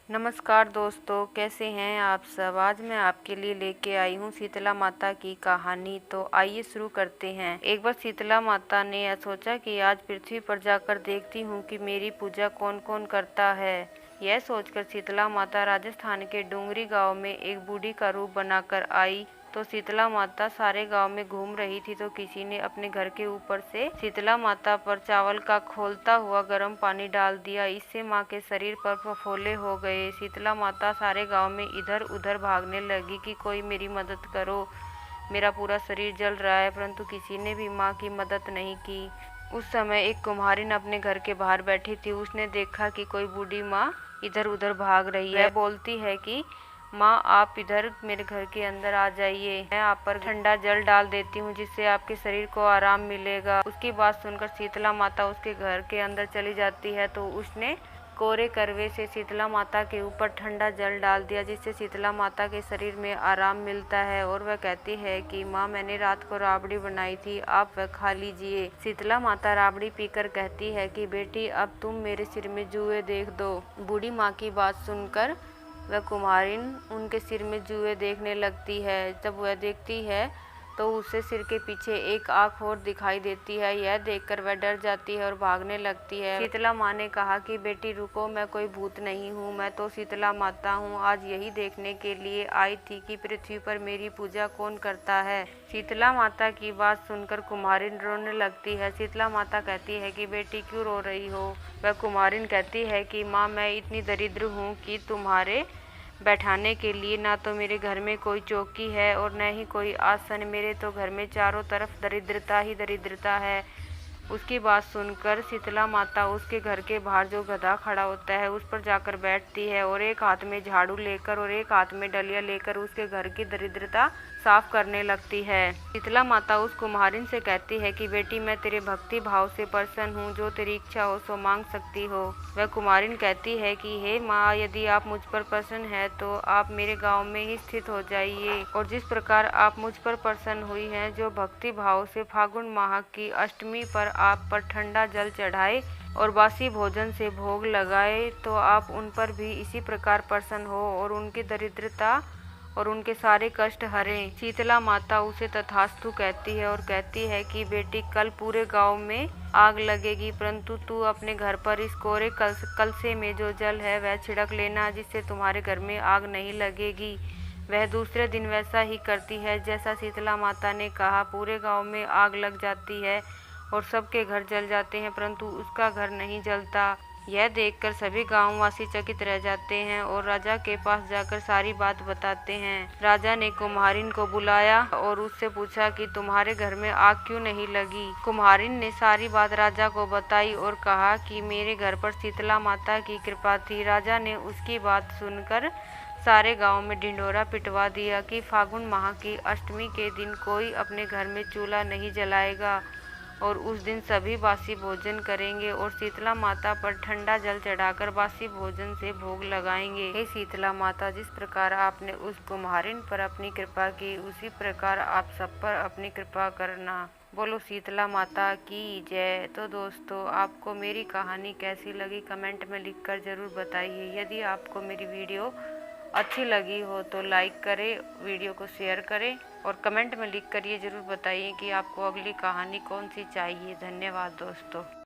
नमस्कार दोस्तों, कैसे हैं आप सब। आज मैं आपके लिए लेके आई हूँ शीतला माता की कहानी। तो आइए शुरू करते हैं। एक बार शीतला माता ने यह सोचा कि आज पृथ्वी पर जाकर देखती हूँ कि मेरी पूजा कौन कौन करता है। यह सोचकर शीतला माता राजस्थान के डूंगरी गांव में एक बूढ़ी का रूप बनाकर आई। तो शीतला माता सारे गांव में घूम रही थी तो किसी ने अपने घर के ऊपर से शीतला माता पर चावल का खौलता हुआ गर्म पानी डाल दिया। इससे माँ के शरीर पर फफोले हो गए। शीतला माता सारे गांव में इधर उधर भागने लगी कि कोई मेरी मदद करो, मेरा पूरा शरीर जल रहा है। परंतु किसी ने भी माँ की मदद नहीं की। उस समय एक कुम्हारिन अपने घर के बाहर बैठी थी। उसने देखा कि कोई बूढ़ी माँ इधर उधर भाग रही है। बोलती है कि माँ, आप इधर मेरे घर के अंदर आ जाइए, मैं आप पर ठंडा जल डाल देती हूँ जिससे आपके शरीर को आराम मिलेगा। उसकी बात सुनकर शीतला माता उसके घर के अंदर चली जाती है। तो उसने कोरे करवे से शीतला माता के ऊपर ठंडा जल डाल दिया जिससे शीतला माता के शरीर में आराम मिलता है। और वह कहती है कि माँ, मैंने रात को राबड़ी बनाई थी, आप वह खा लीजिए। शीतला माता राबड़ी पीकर कहती है कि बेटी, अब तुम मेरे सिर में जुए देख दो। बूढ़ी माँ की बात सुनकर वह कुम्हारिन उनके सिर में जुए देखने लगती है। जब वह देखती है तो उसे सिर के पीछे एक आंख और दिखाई देती है। यह देखकर वह डर जाती है और भागने लगती है। शीतला माँ ने कहा कि बेटी रुको, मैं कोई भूत नहीं हूँ, मैं तो शीतला माता हूँ। आज यही देखने के लिए आई थी कि पृथ्वी पर मेरी पूजा कौन करता है। शीतला माता की बात सुनकर कुम्हारिन रोने लगती है। शीतला माता कहती है कि बेटी क्यों रो रही हो। वह कुम्हारिन कहती है कि माँ, मैं इतनी दरिद्र हूँ कि तुम्हारे बैठाने के लिए ना तो मेरे घर में कोई चौकी है और न ही कोई आसन। मेरे तो घर में चारों तरफ दरिद्रता ही दरिद्रता है। उसकी बात सुनकर शीतला माता उसके घर के बाहर जो गधा खड़ा होता है उस पर जाकर बैठती है और एक हाथ में झाड़ू लेकर और एक हाथ में डलिया लेकर उसके घर की दरिद्रता साफ करने लगती है। शीतला माता उस कुम्हारिन से कहती है कि बेटी, मैं तेरे भक्ति भाव से प्रसन्न हूँ, जो तेरी इच्छा हो सो मांग सकती हो। वह कुम्हारिन कहती है कि हे माँ, यदि आप मुझ पर प्रसन्न है तो आप मेरे गांव में ही स्थित हो जाइए। और जिस प्रकार आप मुझ पर प्रसन्न हुई हैं, जो भक्ति भाव से फागुन माह की अष्टमी पर आप पर ठंडा जल चढ़ाए और बासी भोजन से भोग लगाए, तो आप उन पर भी इसी प्रकार प्रसन्न हो और उनकी दरिद्रता और उनके सारे कष्ट हरें। शीतला माता उसे तथास्तु कहती है और कहती है कि बेटी, कल पूरे गांव में आग लगेगी, परंतु तू अपने घर पर इस कोरे कलसे में जो जल है वह छिड़क लेना, जिससे तुम्हारे घर में आग नहीं लगेगी। वह दूसरे दिन वैसा ही करती है जैसा शीतला माता ने कहा। पूरे गांव में आग लग जाती है और सबके घर जल जाते हैं, परंतु उसका घर नहीं जलता। यह देखकर सभी गांववासी चकित रह जाते हैं और राजा के पास जाकर सारी बात बताते हैं। राजा ने कुम्हारिन को बुलाया और उससे पूछा कि तुम्हारे घर में आग क्यों नहीं लगी। कुम्हारिन ने सारी बात राजा को बताई और कहा कि मेरे घर पर शीतला माता की कृपा थी। राजा ने उसकी बात सुनकर सारे गांव में ढिंढोरा पिटवा दिया कि फागुन माह की अष्टमी के दिन कोई अपने घर में चूल्हा नहीं जलाएगा और उस दिन सभी बासी भोजन करेंगे और शीतला माता पर ठंडा जल चढ़ाकर बासी भोजन से भोग लगाएंगे। हे शीतला माता, जिस प्रकार आपने उस कुम्हारिन पर अपनी कृपा की, उसी प्रकार आप सब पर अपनी कृपा करना। बोलो शीतला माता की जय। तो दोस्तों, आपको मेरी कहानी कैसी लगी कमेंट में लिखकर ज़रूर बताइए। यदि आपको मेरी वीडियो अच्छी लगी हो तो लाइक करें, वीडियो को शेयर करें और कमेंट में लिख कर ये ज़रूर बताइए कि आपको अगली कहानी कौन सी चाहिए। धन्यवाद दोस्तों।